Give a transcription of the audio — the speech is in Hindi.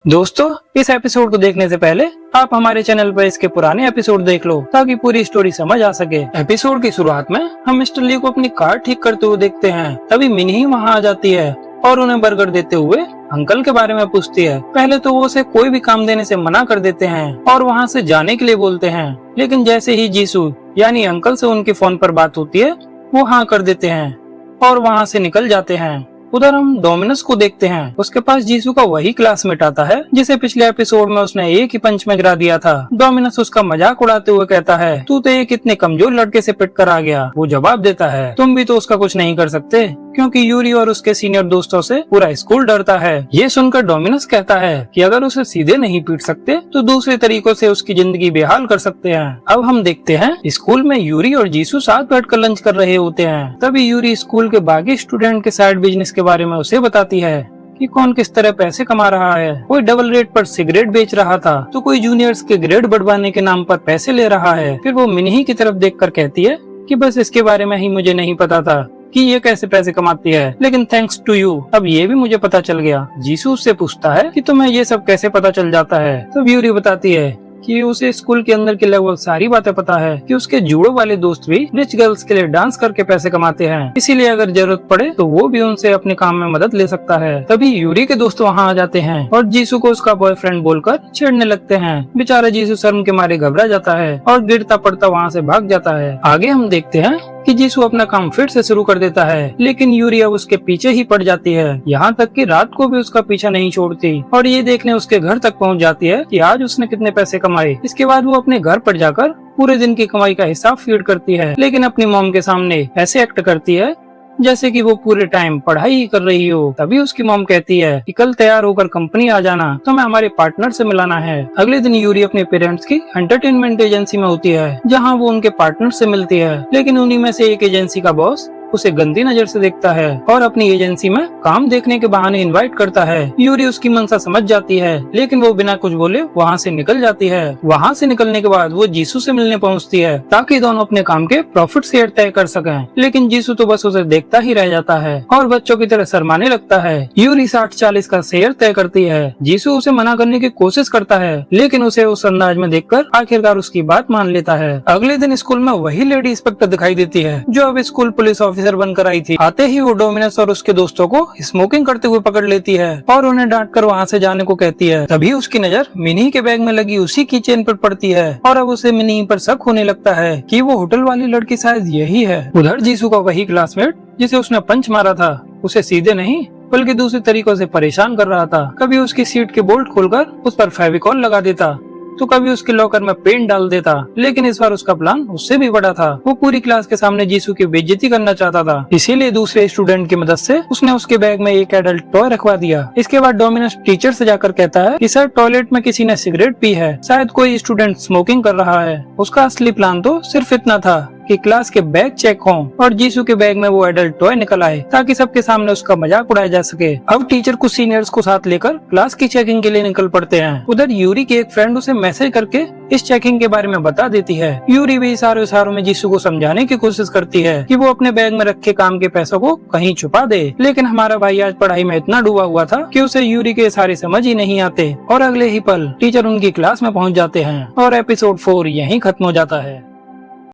दोस्तों, इस एपिसोड को देखने से पहले आप हमारे चैनल पर इसके पुराने एपिसोड देख लो ताकि पूरी स्टोरी समझ आ सके। एपिसोड की शुरुआत में हम मिस्टर ली को अपनी कार ठीक करते हुए देखते हैं। तभी मिनी ही वहाँ आ जाती है और उन्हें बर्गर देते हुए अंकल के बारे में पूछती है। पहले तो वो उसे कोई भी काम देने से मना कर देते हैं और वहाँ से जाने के लिए बोलते हैं, लेकिन जैसे ही जीसू यानी अंकल से उनके फोन पर बात होती है वो हाँ कर देते हैं और वहाँ से निकल जाते हैं। उधर हम डोमिनस को देखते हैं। उसके पास जीसू का वही क्लासमेट आता है जिसे पिछले एपिसोड में उसने एक ही पंच में गिरा दिया था। डोमिनस उसका मजाक उड़ाते हुए कहता है, तू तो एक इतने कमजोर लड़के से पिट कर आ गया। वो जवाब देता है, तुम भी तो उसका कुछ नहीं कर सकते, क्योंकि यूरी और उसके सीनियर दोस्तों से पूरा स्कूल डरता है। ये सुनकर डोमिनस कहता है कि अगर उसे सीधे नहीं पीट सकते तो दूसरे तरीकों से उसकी जिंदगी बेहाल कर सकते हैं। अब हम देखते हैं स्कूल में यूरी और जीसू साथ बैठकर लंच कर रहे होते हैं। तभी यूरी स्कूल के बाकी स्टूडेंट के साइड बिजनेस के बारे में उसे बताती है कि कौन किस तरह पैसे कमा रहा है। कोई डबल रेट पर सिगरेट बेच रहा था तो कोई जूनियर्स के ग्रेड बढ़वाने के नाम पर पैसे ले रहा है। फिर वो मिनी की तरफ देखकर कहती है कि बस इसके बारे में ही मुझे नहीं पता था कि ये कैसे पैसे कमाती है, लेकिन थैंक्स टू यू अब ये भी मुझे पता चल गया। जीसू उससे पूछता है कि तुम्हें ये सब कैसे पता चल जाता है। तब यूरी बताती है कि उसे स्कूल के अंदर की लगभग सारी बातें पता है कि उसके जूडो वाले दोस्त भी रिच गर्ल्स के लिए डांस करके पैसे कमाते हैं, इसीलिए अगर जरूरत पड़े तो वो भी उनसे अपने काम में मदद ले सकता है। तभी यूरी के दोस्त वहाँ आ जाते हैं और जीसू को उसका बॉयफ्रेंड बोलकर छेड़ने लगते हैं। बेचारा जीसू शर्म के मारे घबरा जाता है और गिरता पड़ता वहाँ से भाग जाता है। आगे हम देखते हैं कि जीसू अपना काम फिर से शुरू कर देता है, लेकिन यूरी अब उसके पीछे ही पड़ जाती है। यहाँ तक कि रात को भी उसका पीछा नहीं छोड़ती और ये देखने उसके घर तक पहुँच जाती है कि आज उसने कितने पैसे कमाए। इसके बाद वो अपने घर पर जाकर पूरे दिन की कमाई का हिसाब फीड करती है, लेकिन अपनी मॉम के सामने ऐसे एक्ट करती है जैसे कि वो पूरे टाइम पढ़ाई ही कर रही हो। तभी उसकी मॉम कहती है कि कल तैयार होकर कंपनी आ जाना, तो मैं हमारे पार्टनर से मिलाना है। अगले दिन यूरी अपने पेरेंट्स की एंटरटेनमेंट एजेंसी में होती है, जहां वो उनके पार्टनर से मिलती है, लेकिन उन्हीं में से एक एजेंसी का बॉस उसे गंदी नजर से देखता है और अपनी एजेंसी में काम देखने के बहाने इनवाइट करता है। यूरी उसकी मनसा समझ जाती है, लेकिन वो बिना कुछ बोले वहाँ से निकल जाती है। वहाँ से निकलने के बाद वो जीसू से मिलने पहुँचती है ताकि दोनों अपने काम के प्रॉफिट शेयर तय कर सकें, लेकिन जीसू तो बस उसे देखता ही रह जाता है और बच्चों की तरह शर्माने लगता है। यूरी 60-40 का शेयर तय करती है। जीसू उसे मना करने की कोशिश करता है, लेकिन उसे उस अंदाज में देखकर आखिरकार उसकी बात मान लेता है। अगले दिन स्कूल में वही लेडी इंस्पेक्टर दिखाई देती है जो अब स्कूल पुलिस ऑफिसर बनकर आई थी। आते ही वो डोमिनस और उसके दोस्तों को स्मोकिंग करते हुए पकड़ लेती है और उन्हें डांटकर वहाँ से जाने को कहती है। तभी उसकी नजर मिनी के बैग में लगी उसी की चेन पर पड़ती है और अब उसे मिनी पर शक होने लगता है कि वो होटल वाली लड़की शायद यही है। उधर जीसू का वही क्लासमेट जिसे उसने पंच मारा था उसे सीधे नहीं बल्कि दूसरे तरीकों से परेशान कर रहा था। कभी उसकी सीट के बोल्ट खोलकर उस पर फेविकॉल लगा देता तो कभी उसके लॉकर में पेंट डाल देता, लेकिन इस बार उसका प्लान उससे भी बड़ा था। वो पूरी क्लास के सामने जीसू की बेइज्जती करना चाहता था, इसीलिए दूसरे स्टूडेंट की मदद से उसने उसके बैग में एक एडल्ट टॉय रखवा दिया। इसके बाद डोमिनस टीचर से जाकर कहता है कि सर टॉयलेट में किसी ने सिगरेट पी है, शायद कोई स्टूडेंट स्मोकिंग कर रहा है। उसका असली प्लान तो सिर्फ इतना था कि क्लास के बैग चेक हों और जीसू के बैग में वो एडल्ट टॉय निकल आए ताकि सबके सामने उसका मजाक उड़ाया जा सके। अब टीचर कुछ सीनियर्स को साथ लेकर क्लास की चेकिंग के लिए निकल पड़ते हैं। उधर यूरी की एक फ्रेंड उसे मैसेज करके इस चेकिंग के बारे में बता देती है। यूरी भी इशारों में जीसू को समझाने की कोशिश करती है कि वो अपने बैग में रखे काम के पैसों को कहीं छुपा दे, लेकिन हमारा भाई आज पढ़ाई में इतना डूबा हुआ था कि उसे यूरी के इशारे समझ ही नहीं आते और अगले ही पल टीचर उनकी क्लास में पहुंच जाते हैं और एपिसोड 4 यहीं खत्म हो जाता है।